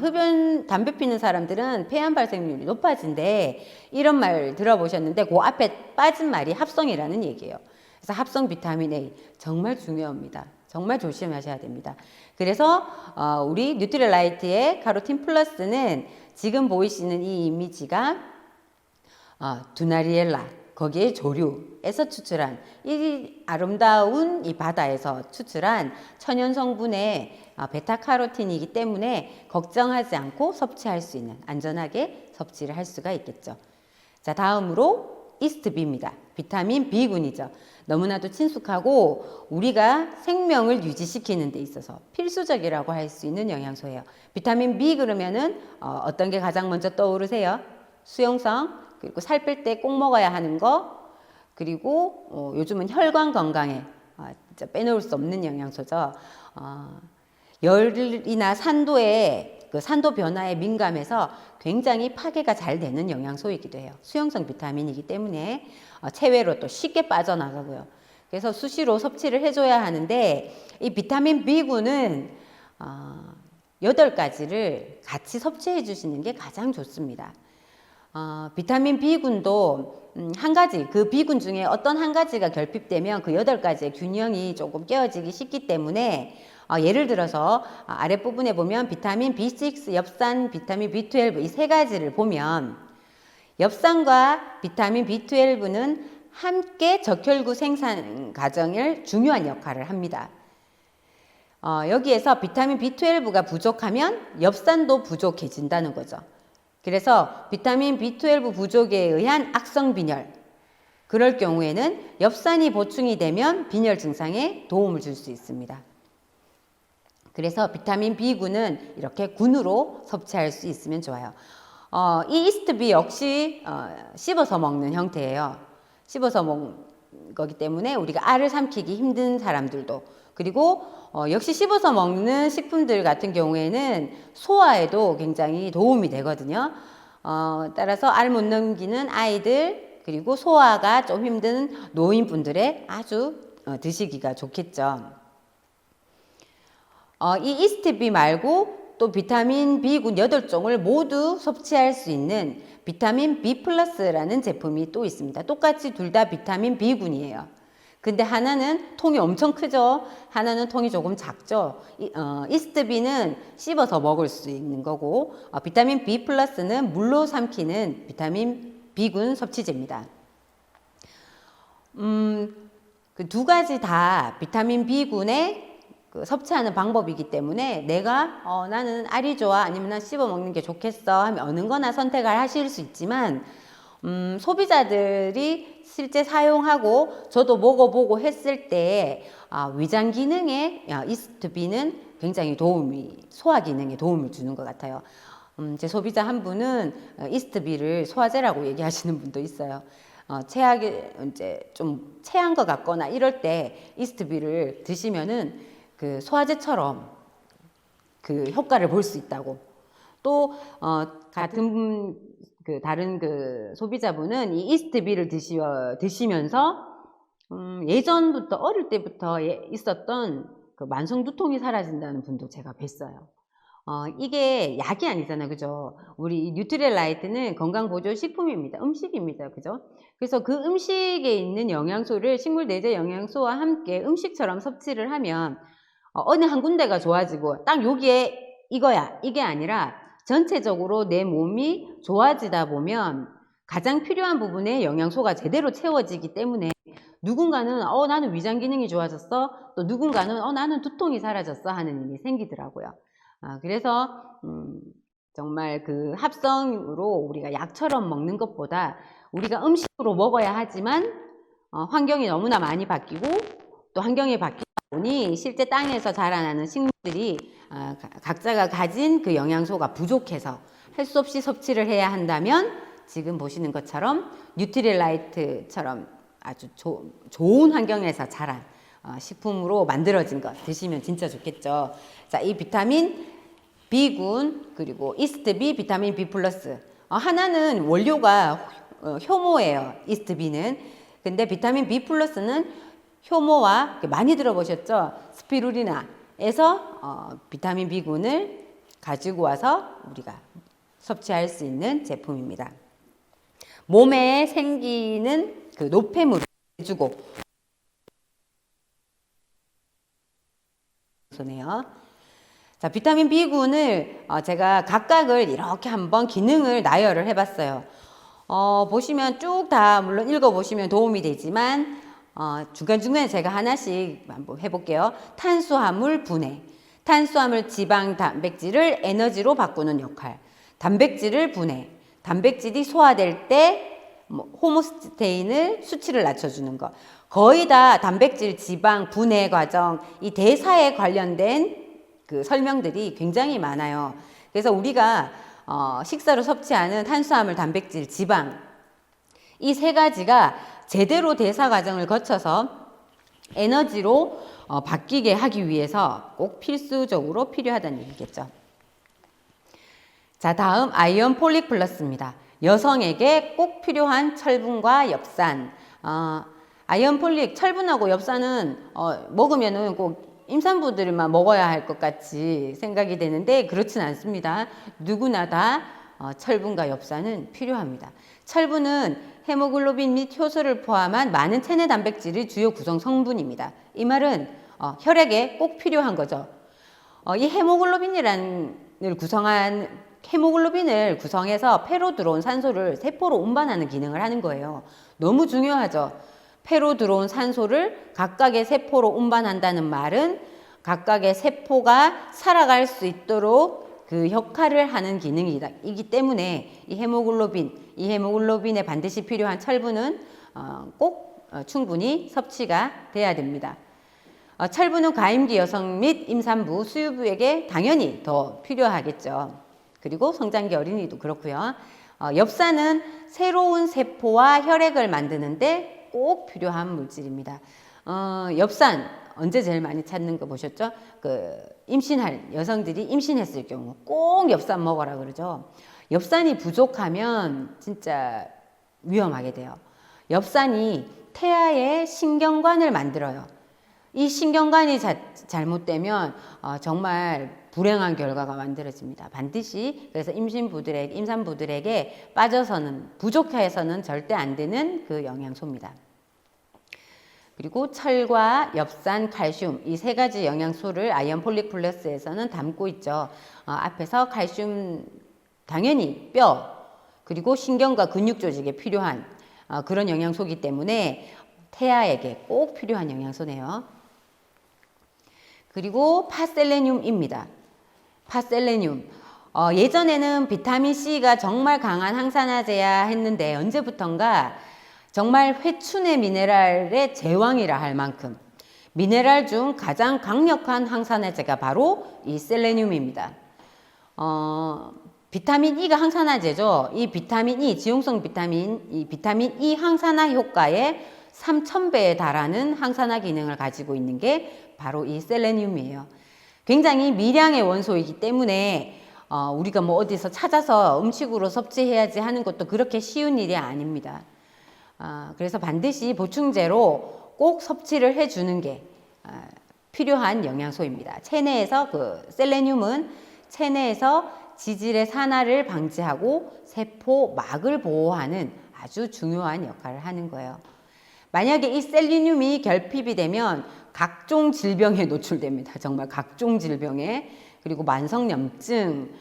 담배 피는 사람들은 폐암 발생률이 높아진대. 이런 말 들어보셨는데 그 앞에 빠진 말이 합성이라는 얘기예요. 그래서 합성 비타민 A 정말 중요합니다. 정말 조심하셔야 됩니다. 그래서 우리 뉴트리라이트의 카로틴 플러스는 지금 보이시는 이 이미지가 두나리엘라 거기에 조류에서 추출한 이 아름다운 이 바다에서 추출한 천연 성분의 베타카로틴이기 때문에 걱정하지 않고 섭취할 수 있는 안전하게 섭취를 할 수가 있겠죠. 자, 다음으로 이스트비입니다. 비타민 B군이죠. 너무나도 친숙하고 우리가 생명을 유지시키는 데 있어서 필수적이라고 할 수 있는 영양소예요. 비타민 B 그러면은 어떤 게 가장 먼저 떠오르세요? 수용성, 그리고 살 뺄 때 꼭 먹어야 하는 거, 그리고 요즘은 혈관 건강에 진짜 빼놓을 수 없는 영양소죠. 열이나 산도에 그 산도 변화에 민감해서 굉장히 파괴가 잘 되는 영양소이기도 해요. 수용성 비타민이기 때문에 체외로 또 쉽게 빠져나가고요. 그래서 수시로 섭취를 해줘야 하는데 이 비타민 B군은 8가지를 같이 섭취해 주시는 게 가장 좋습니다. 비타민 B군도 한 가지, 그 B군 중에 어떤 한 가지가 결핍되면 그 8가지의 균형이 조금 깨어지기 쉽기 때문에 예를 들어서 아랫부분에 보면 비타민 B6, 엽산, 비타민 B12 이 3가지를 보면 엽산과 비타민 B12는 함께 적혈구 생산 과정을 중요한 역할을 합니다. 여기에서 비타민 B12가 부족하면 엽산도 부족해진다는 거죠. 그래서 비타민 B12 부족에 의한 악성 빈혈, 그럴 경우에는 엽산이 보충이 되면 빈혈 증상에 도움을 줄 수 있습니다. 그래서 비타민 B군은 이렇게 군으로 섭취할 수 있으면 좋아요. 이 이스트비 역시 씹어서 먹는 형태예요. 씹어서 먹는 거기 때문에 우리가 알을 삼키기 힘든 사람들도, 그리고 역시 씹어서 먹는 식품들 같은 경우에는 소화에도 굉장히 도움이 되거든요. 따라서 알 못 넘기는 아이들, 그리고 소화가 좀 힘든 노인분들의 아주 드시기가 좋겠죠. 이 이스트비 말고 또 비타민 B군 8종을 모두 섭취할 수 있는 비타민 B 플러스라는 제품이 또 있습니다. 똑같이 둘 다 비타민 B군이에요. 근데 하나는 통이 엄청 크죠. 하나는 통이 조금 작죠. 이스트비는 씹어서 먹을 수 있는 거고, 비타민 B 플러스는 물로 삼키는 비타민 B군 섭취제입니다. 그 2가지 다 비타민 B군의 섭취하는 방법이기 때문에 내가 나는 알이 좋아 아니면 난 씹어 먹는 게 좋겠어 하면 어느 거나 선택을 하실 수 있지만 소비자들이 실제 사용하고 저도 먹어보고 했을 때 위장 기능에 이스트비는 굉장히 소화 기능에 도움을 주는 것 같아요. 제 소비자 한 분은 이스트비를 소화제라고 얘기하시는 분도 있어요. 체하게 이제 좀 체한 것 같거나 이럴 때 이스트비를 드시면은 그 소화제처럼 그 효과를 볼 수 있다고. 또 같은 다른 그 소비자분은 이 이스트비를 드시면서 예전부터 어릴 때부터 있었던 그 만성 두통이 사라진다는 분도 제가 뵀어요. 이게 약이 아니잖아요, 그죠? 우리 뉴트리라이트는 건강보조식품입니다. 음식입니다, 그죠? 그래서 그 음식에 있는 영양소를 식물 내재 영양소와 함께 음식처럼 섭취를 하면 어느 한 군데가 좋아지고 딱 여기에 이거야 이게 아니라 전체적으로 내 몸이 좋아지다 보면 가장 필요한 부분에 영양소가 제대로 채워지기 때문에 누군가는 나는 위장 기능이 좋아졌어, 또 누군가는 나는 두통이 사라졌어 하는 일이 생기더라고요. 그래서 정말 그 합성으로 우리가 약처럼 먹는 것보다 우리가 음식으로 먹어야 하지만 환경이 너무나 많이 바뀌고 또 환경이 바뀌다 보니 실제 땅에서 자라나는 식물들이 각자가 가진 그 영양소가 부족해서 할 수 없이 섭취를 해야 한다면 지금 보시는 것처럼 뉴트리라이트처럼 아주 좋은 환경에서 자란 식품으로 만들어진 것 드시면 진짜 좋겠죠. 자, 이 비타민 B군, 그리고 이스트 B, 비타민 B 플러스. 하나는 원료가 효모예요. 이스트 B는. 근데 비타민 B 플러스는 효모와 많이 들어보셨죠? 스피루리나에서 비타민 B군을 가지고 와서 우리가 섭취할 수 있는 제품입니다. 몸에 생기는 그 노폐물을 해주고 네요. 자, 비타민 B군을 제가 각각을 이렇게 한번 기능을 나열을 해봤어요. 보시면 쭉 다 물론 읽어보시면 도움이 되지만 중간중간에 제가 하나씩 한번 해볼게요. 탄수화물 분해, 탄수화물, 지방, 단백질을 에너지로 바꾸는 역할, 단백질을 분해, 단백질이 소화될 때 호모스테인을 수치를 낮춰주는 것. 거의 다 단백질, 지방, 분해 과정, 이 대사에 관련된 그 설명들이 굉장히 많아요. 그래서 우리가 식사로 섭취하는 탄수화물, 단백질, 지방 이 세 가지가 제대로 대사 과정을 거쳐서 에너지로 바뀌게 하기 위해서 꼭 필수적으로 필요하다는 얘기겠죠. 자, 다음 아이언 폴릭 플러스입니다. 여성에게 꼭 필요한 철분과 엽산. 아이언 폴릭, 철분하고 엽산은 먹으면은 꼭 임산부들만 먹어야 할 것 같이 생각이 되는데 그렇진 않습니다. 누구나 다 철분과 엽산은 필요합니다. 철분은 헤모글로빈 및 효소를 포함한 많은 체내 단백질의 주요 구성 성분입니다. 이 말은 혈액에 꼭 필요한 거죠. 이 헤모글로빈을 구성해서 폐로 들어온 산소를 세포로 운반하는 기능을 하는 거예요. 너무 중요하죠. 폐로 들어온 산소를 각각의 세포로 운반한다는 말은 각각의 세포가 살아갈 수 있도록 그 역할을 하는 기능이기 때문에 이 헤모글로빈에 반드시 필요한 철분은 꼭 충분히 섭취가 돼야 됩니다. 철분은 가임기 여성 및 임산부, 수유부에게 당연히 더 필요하겠죠. 그리고 성장기 어린이도 그렇고요. 엽산은 새로운 세포와 혈액을 만드는데 꼭 필요한 물질입니다. 엽산 언제 제일 많이 찾는 거 보셨죠? 임신할 여성들이 임신했을 경우 꼭 엽산 먹어라 그러죠. 엽산이 부족하면 진짜 위험하게 돼요. 엽산이 태아의 신경관을 만들어요. 이 신경관이 잘못되면 정말 불행한 결과가 만들어집니다. 반드시 그래서 임산부들에게 부족해서는 절대 안 되는 그 영양소입니다. 그리고 철과 엽산, 칼슘 이 세 가지 영양소를 아이언 폴릭 플러스에서는 담고 있죠. 앞에서 칼슘 당연히 뼈 그리고 신경과 근육 조직에 필요한 그런 영양소이기 때문에 태아에게 꼭 필요한 영양소네요. 그리고 파셀레늄입니다. 파셀레늄. 예전에는 비타민C가 정말 강한 항산화제야 했는데 언제부턴가 정말 회춘의 미네랄의 제왕이라 할 만큼 미네랄 중 가장 강력한 항산화제가 바로 이 셀레늄입니다. 비타민 E가 항산화제죠. 이 비타민 E, 지용성 이 비타민 E 항산화 효과의 3000배에 달하는 항산화 기능을 가지고 있는 게 바로 이 셀레늄이에요. 굉장히 미량의 원소이기 때문에 우리가 어디서 찾아서 음식으로 섭취해야지 하는 것도 그렇게 쉬운 일이 아닙니다. 그래서 반드시 보충제로 꼭 섭취를 해주는 게 필요한 영양소입니다. 체내에서 셀레늄은 체내에서 지질의 산화를 방지하고 세포막을 보호하는 아주 중요한 역할을 하는 거예요. 만약에 이 셀레늄이 결핍이 되면 각종 질병에 노출됩니다. 정말 각종 질병에. 그리고 만성염증,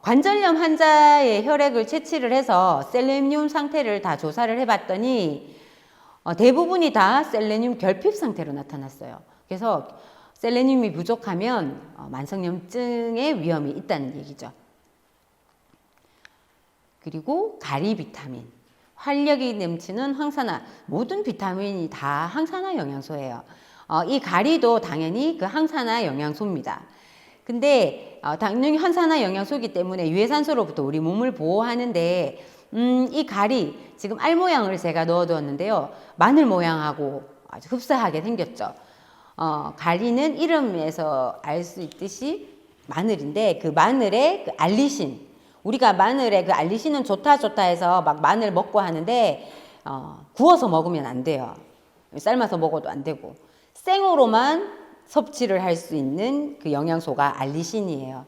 관절염 환자의 혈액을 채취를 해서 셀레늄 상태를 다 조사를 해봤더니 대부분이 다 셀레늄 결핍 상태로 나타났어요. 그래서 셀레늄이 부족하면 만성염증의 위험이 있다는 얘기죠. 그리고 가리 비타민. 활력이 넘치는 항산화. 모든 비타민이 다 항산화 영양소예요. 이 가리도 당연히 그 항산화 영양소입니다. 근데 당연히 항산화 영양소이기 때문에 유해산소로부터 우리 몸을 보호하는데 이 가리 지금 알 모양을 제가 넣어두었는데요. 마늘 모양하고 아주 흡사하게 생겼죠. 가리는 이름에서 알 수 있듯이 마늘인데 그 마늘의 그 알리신, 우리가 마늘에 그 알리신은 좋다 해서 막 마늘 먹고 하는데 구워서 먹으면 안 돼요. 삶아서 먹어도 안 되고 생으로만 섭취를 할 수 있는 그 영양소가 알리신이에요.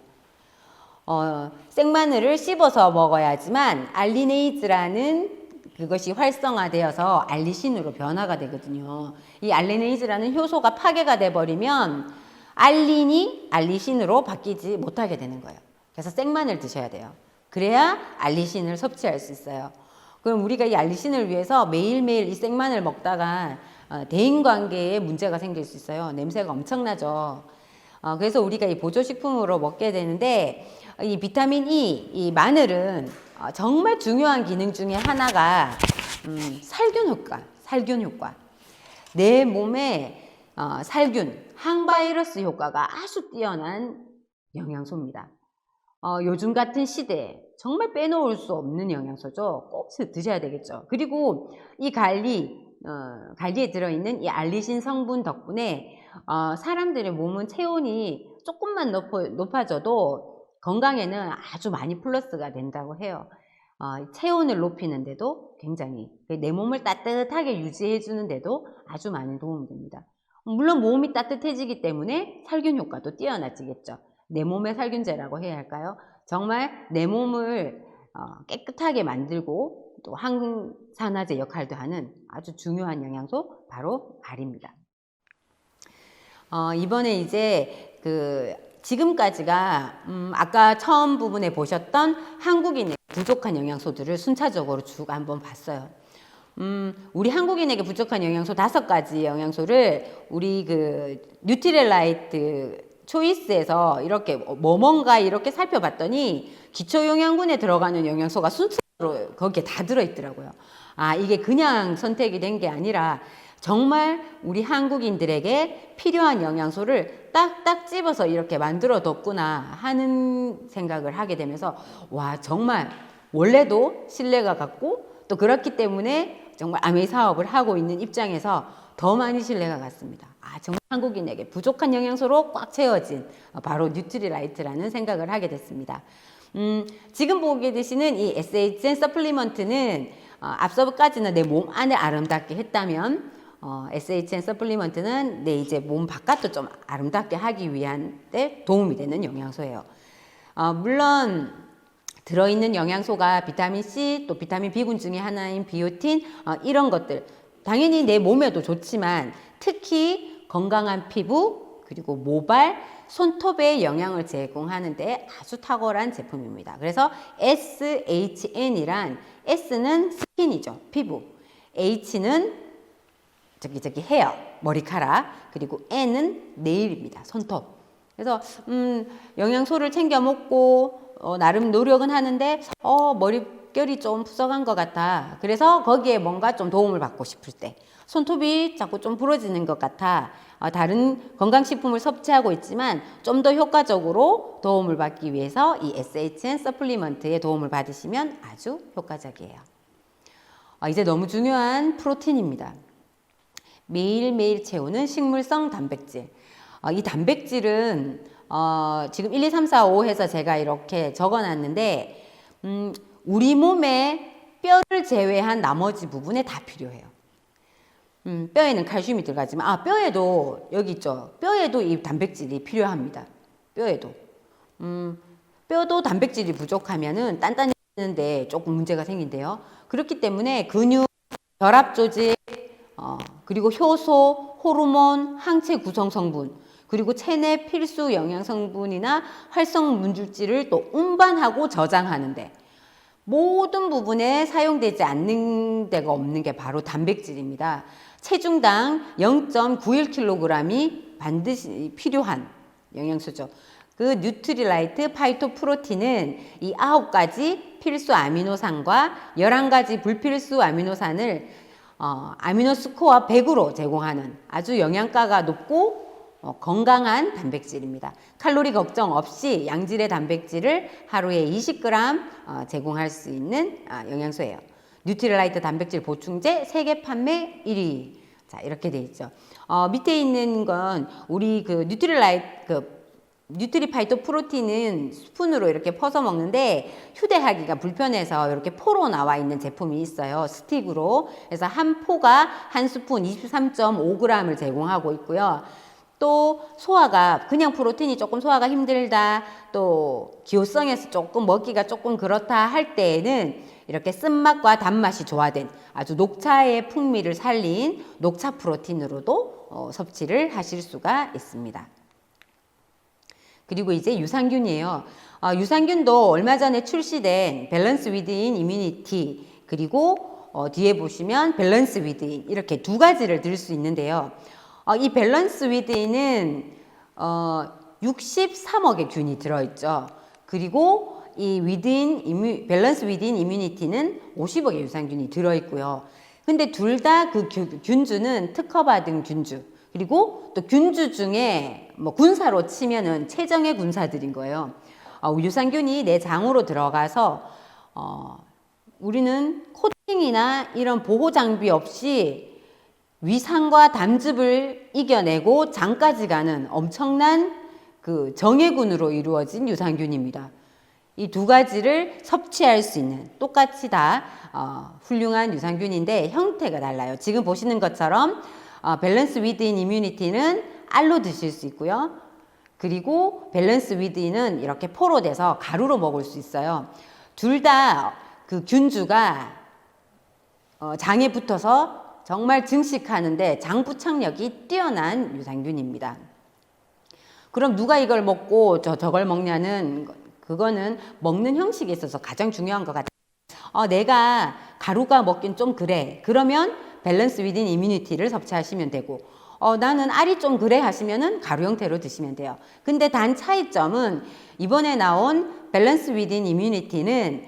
생마늘을 씹어서 먹어야지만 알리네이즈라는 그것이 활성화되어서 알리신으로 변화가 되거든요. 이 알리네이즈라는 효소가 파괴가 돼버리면 알린이 알리신으로 바뀌지 못하게 되는 거예요. 그래서 생마늘 드셔야 돼요. 그래야 알리신을 섭취할 수 있어요. 그럼 우리가 이 알리신을 위해서 매일매일 이 생마늘 먹다가 대인관계에 문제가 생길 수 있어요. 냄새가 엄청나죠. 그래서 우리가 이 보조식품으로 먹게 되는데 이 비타민 E, 이 마늘은 정말 중요한 기능 중에 하나가 살균 효과. 내 몸에 살균, 항바이러스 효과가 아주 뛰어난 영양소입니다. 요즘 같은 시대에 정말 빼놓을 수 없는 영양소죠. 꼭 드셔야 되겠죠. 그리고 이 갈리에 들어있는 이 알리신 성분 덕분에 사람들의 몸은 체온이 조금만 높아져도 건강에는 아주 많이 플러스가 된다고 해요. 체온을 높이는데도 굉장히 내 몸을 따뜻하게 유지해 주는데도 아주 많은 도움이 됩니다. 물론 몸이 따뜻해지기 때문에 살균 효과도 뛰어나지겠죠. 내 몸의 살균제라고 해야 할까요? 정말 내 몸을 깨끗하게 만들고 또 항산화제 역할도 하는 아주 중요한 영양소 바로 알입니다. 이번에 이제 지금까지가 아까 처음 부분에 보셨던 한국인의 부족한 영양소들을 순차적으로 쭉 한번 봤어요. 우리 한국인에게 부족한 영양소 5가지 영양소를 우리 뉴트리라이트 초이스에서 이렇게 뭔가 이렇게 살펴봤더니 기초영양분에 들어가는 영양소가 순차적으로 거기에 다 들어있더라고요. 이게 그냥 선택이 된 게 아니라 정말 우리 한국인들에게 필요한 영양소를 딱딱 집어서 이렇게 만들어 뒀구나 하는 생각을 하게 되면서 와, 정말 원래도 신뢰가 갔고 또 그렇기 때문에 정말 아메이 사업을 하고 있는 입장에서 더 많이 신뢰가 갔습니다. 정말 한국인에게 부족한 영양소로 꽉 채워진 바로 뉴트리라이트라는 생각을 하게 됐습니다. 지금 보게 되시는 이 SHN 서플리먼트는 앞서까지는 내 몸 안을 아름답게 했다면 SHN 서플리먼트는 내 이제 몸 바깥도 좀 아름답게 하기 위한 데 도움이 되는 영양소예요. 물론 들어있는 영양소가 비타민 C 또 비타민 B군 중에 하나인 비오틴 이런 것들 당연히 내 몸에도 좋지만 특히 건강한 피부 그리고 모발, 손톱에 영양을 제공하는 데 아주 탁월한 제품입니다. 그래서 SHN이란 S는 스킨이죠. 피부. H는 헤어, 머리카락. 그리고 N은 네일입니다. 손톱. 그래서 영양소를 챙겨 먹고 나름 노력은 하는데 머릿결이 좀 푸석한 것 같아. 그래서 거기에 뭔가 좀 도움을 받고 싶을 때 손톱이 자꾸 좀 부러지는 것 같아. 다른 건강식품을 섭취하고 있지만 좀 더 효과적으로 도움을 받기 위해서 이 SHN 서플리먼트의 도움을 받으시면 아주 효과적이에요. 이제 너무 중요한 프로틴입니다. 매일매일 채우는 식물성 단백질. 이 단백질은 지금 1, 2, 3, 4, 5 해서 제가 이렇게 적어놨는데 우리 몸에 뼈를 제외한 나머지 부분에 다 필요해요. 뼈에는 칼슘이 들어가지만 뼈에도 여기 있죠. 뼈에도 이 단백질이 필요합니다. 뼈에도 뼈도 단백질이 부족하면은 단단해지는데 조금 문제가 생긴대요. 그렇기 때문에 근육, 결합 조직, 그리고 효소, 호르몬, 항체 구성 성분, 그리고 체내 필수 영양 성분이나 활성 문줄지를 또 운반하고 저장하는데 모든 부분에 사용되지 않는 데가 없는 게 바로 단백질입니다. 체중당 0.91kg이 반드시 필요한 영양소죠. 그 뉴트리라이트 파이토프로틴은 이 9가지 필수 아미노산과 11가지 불필수 아미노산을 아미노 스코어 100으로 제공하는 아주 영양가가 높고 건강한 단백질입니다. 칼로리 걱정 없이 양질의 단백질을 하루에 20g 제공할 수 있는 영양소예요. 뉴트리라이트 단백질 보충제 세계 판매 1위. 자, 이렇게 돼 있죠. 밑에 있는 건 우리 뉴트리라이트 뉴트리파이토프로틴은 스푼으로 이렇게 퍼서 먹는데 휴대하기가 불편해서 이렇게 포로 나와 있는 제품이 있어요. 스틱으로. 그래서 한 포가 한 스푼 23.5g을 제공하고 있고요. 또 소화가 그냥 프로틴이 조금 소화가 힘들다, 또 기호성에서 조금 먹기가 조금 그렇다 할 때에는 이렇게 쓴맛과 단맛이 조화된 아주 녹차의 풍미를 살린 녹차 프로틴으로도 섭취를 하실 수가 있습니다. 그리고 이제 유산균이에요. 유산균도 얼마 전에 출시된 밸런스 위드인 이뮤니티, 그리고 뒤에 보시면 밸런스 위드인, 이렇게 두 가지를 들 수 있는데요. 이 밸런스 위드인은 63억의 균이 들어있죠. 그리고 이 밸런스 위드인 이뮤니티는 50억의 유산균이 들어있고요. 근데 둘 다 그 균주는 특허받은 균주, 그리고 또 균주 중에 뭐 군사로 치면은 최정예 군사들인 거예요. 유산균이 내 장으로 들어가서 우리는 코팅이나 이런 보호 장비 없이 위산과 담즙을 이겨내고 장까지 가는 엄청난 그 정예군으로 이루어진 유산균입니다. 이 두 가지를 섭취할 수 있는, 똑같이 다 훌륭한 유산균인데 형태가 달라요. 지금 보시는 것처럼 밸런스 위드인 이뮤니티는 알로 드실 수 있고요. 그리고 밸런스 위드인은 이렇게 포로 돼서 가루로 먹을 수 있어요. 둘 다 그 균주가 장에 붙어서 정말 증식하는데 장부착력이 뛰어난 유산균입니다. 그럼 누가 이걸 먹고 저걸 먹냐는, 그거는 먹는 형식에 있어서 가장 중요한 것 같아요. 내가 가루가 먹긴 좀 그래. 그러면 밸런스 위드인 이뮤니티를 섭취하시면 되고, 나는 알이 좀 그래 하시면은 가루 형태로 드시면 돼요. 근데 단 차이점은 이번에 나온 밸런스 위드인 이뮤니티는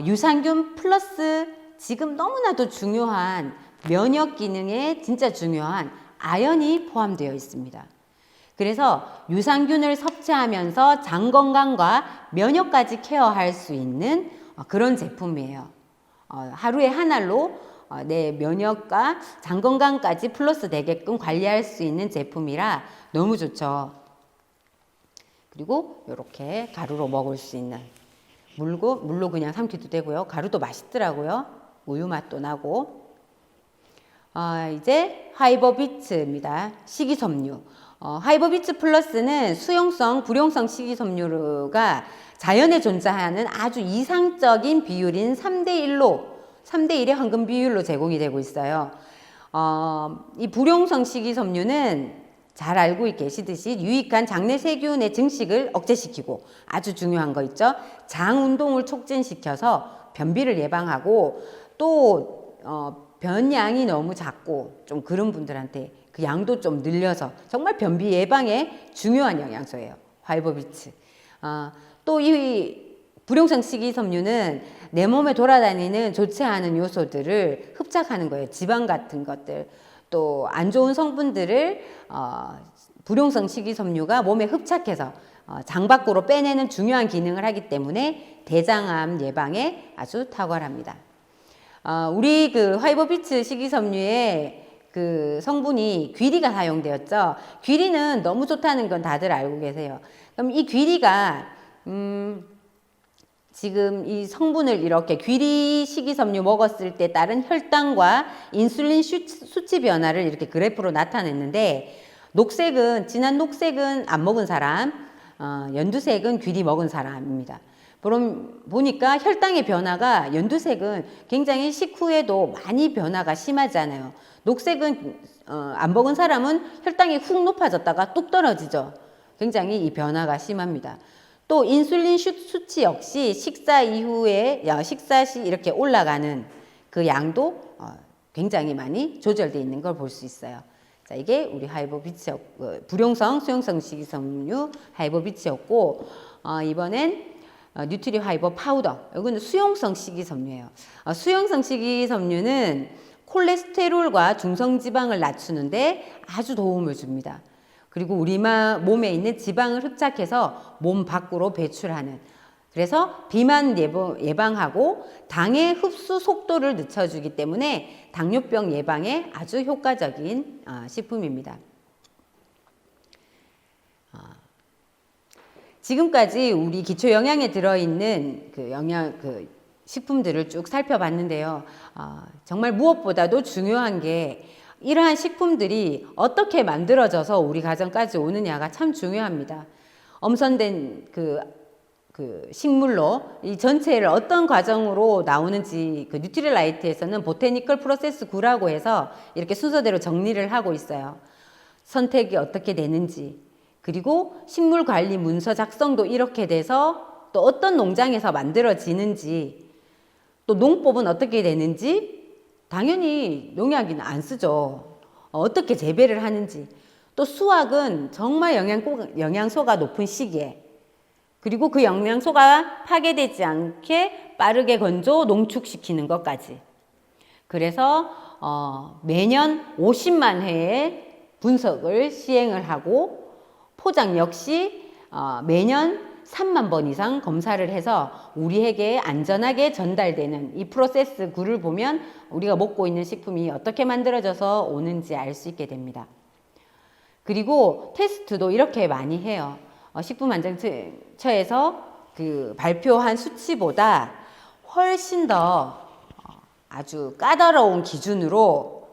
유산균 플러스 지금 너무나도 중요한 면역 기능에 진짜 중요한 아연이 포함되어 있습니다. 그래서 유산균을 섭취하면서 장 건강과 면역까지 케어할 수 있는 그런 제품이에요. 하루에 한 알로 내 면역과 장 건강까지 플러스 되게끔 관리할 수 있는 제품이라 너무 좋죠. 그리고 이렇게 가루로 먹을 수 있는, 물로 그냥 삼키도 되고요. 가루도 맛있더라고요. 우유 맛도 나고. 이제 하이버비츠입니다. 식이섬유. 하이버비츠 플러스는 수용성, 불용성 식이섬유가 자연에 존재하는 아주 이상적인 비율인 3대1로 3대1의 황금 비율로 제공이 되고 있어요. 이 불용성 식이섬유는 잘 알고 계시듯이 유익한 장내 세균의 증식을 억제시키고, 아주 중요한 거 있죠. 장 운동을 촉진시켜서 변비를 예방하고, 또 변양이 너무 작고 좀 그런 분들한테 그 양도 좀 늘려서 정말 변비 예방에 중요한 영양소예요. 하이버비츠. 또 이 불용성 식이섬유는 내 몸에 돌아다니는 좋지 않은 요소들을 흡착하는 거예요. 지방 같은 것들, 또 안 좋은 성분들을 불용성 식이섬유가 몸에 흡착해서 장 밖으로 빼내는 중요한 기능을 하기 때문에 대장암 예방에 아주 탁월합니다. 우리 그 하이버비츠 식이섬유에 그 성분이 귀리가 사용되었죠. 귀리는 너무 좋다는 건 다들 알고 계세요. 그럼 이 귀리가 지금 이 성분을 이렇게 귀리 식이섬유 먹었을 때 따른 혈당과 인슐린 수치 변화를 이렇게 그래프로 나타냈는데, 녹색은, 진한 녹색은 안 먹은 사람, 연두색은 귀리 먹은 사람입니다. 그럼 보니까 혈당의 변화가, 연두색은 굉장히 식후에도 많이 변화가 심하잖아요. 녹색은 안 먹은 사람은 혈당이 훅 높아졌다가 뚝 떨어지죠. 굉장히 이 변화가 심합니다. 또 인슐린 수치 역시 식사 이후에, 식사 시 이렇게 올라가는 그 양도 굉장히 많이 조절되어 있는 걸 볼 수 있어요. 자, 이게 우리 하이버비츠, 불용성 수용성 식이섬유 하이버비츠였고, 이번엔 뉴트리 하이버 파우더. 이거는 수용성 식이섬유예요. 수용성 식이섬유는 콜레스테롤과 중성지방을 낮추는데 아주 도움을 줍니다. 그리고 우리 몸에 있는 지방을 흡착해서 몸 밖으로 배출하는, 그래서 비만 예방하고 당의 흡수 속도를 늦춰주기 때문에 당뇨병 예방에 아주 효과적인 식품입니다. 지금까지 우리 기초 영양에 들어있는 그 식품들을 쭉 살펴봤는데요. 정말 무엇보다도 중요한 게 이러한 식품들이 어떻게 만들어져서 우리 가정까지 오느냐가 참 중요합니다. 엄선된 그 식물로 이 전체를 어떤 과정으로 나오는지 그 뉴트리라이트에서는 보테니컬 프로세스 9라고 해서 이렇게 순서대로 정리를 하고 있어요. 선택이 어떻게 되는지, 그리고 식물 관리 문서 작성도 이렇게 돼서 또 어떤 농장에서 만들어지는지, 또 농법은 어떻게 되는지, 당연히 농약은 안 쓰죠. 어떻게 재배를 하는지, 또 수확은 정말 영양소가 높은 시기에, 그리고 그 영양소가 파괴되지 않게 빠르게 건조 농축시키는 것까지. 그래서 매년 50만 회의 분석을 시행을 하고 포장 역시 매년 3만 번 이상 검사를 해서 우리에게 안전하게 전달되는 이 프로세스 9를 보면 우리가 먹고 있는 식품이 어떻게 만들어져서 오는지 알 수 있게 됩니다. 그리고 테스트도 이렇게 많이 해요. 식품안전처에서 그 발표한 수치보다 훨씬 더 아주 까다로운 기준으로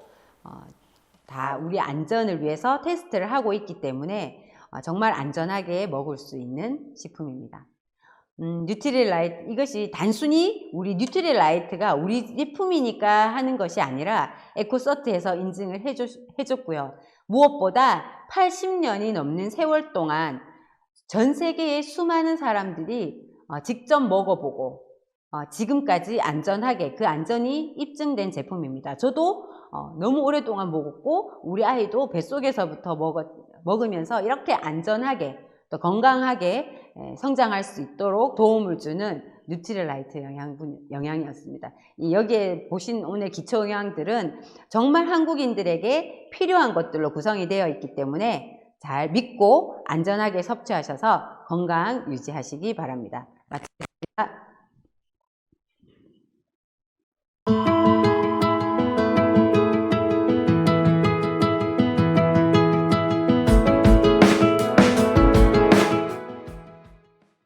다 우리 안전을 위해서 테스트를 하고 있기 때문에 정말 안전하게 먹을 수 있는 식품입니다. 뉴트리라이트, 이것이 단순히 우리 뉴트리라이트가 우리 제품이니까 하는 것이 아니라 에코서트에서 인증을 해줬고요. 무엇보다 80년이 넘는 세월 동안 전 세계의 수많은 사람들이 직접 먹어보고 지금까지 안전하게 그 안전이 입증된 제품입니다. 저도 너무 오랫동안 먹었고 우리 아이도 뱃속에서부터 먹으면서 이렇게 안전하게 또 건강하게 성장할 수 있도록 도움을 주는 뉴트리라이트 영양이었습니다. 여기에 보신 오늘 기초 영양들은 정말 한국인들에게 필요한 것들로 구성이 되어 있기 때문에 잘 믿고 안전하게 섭취하셔서 건강 유지하시기 바랍니다. 마치겠습니다.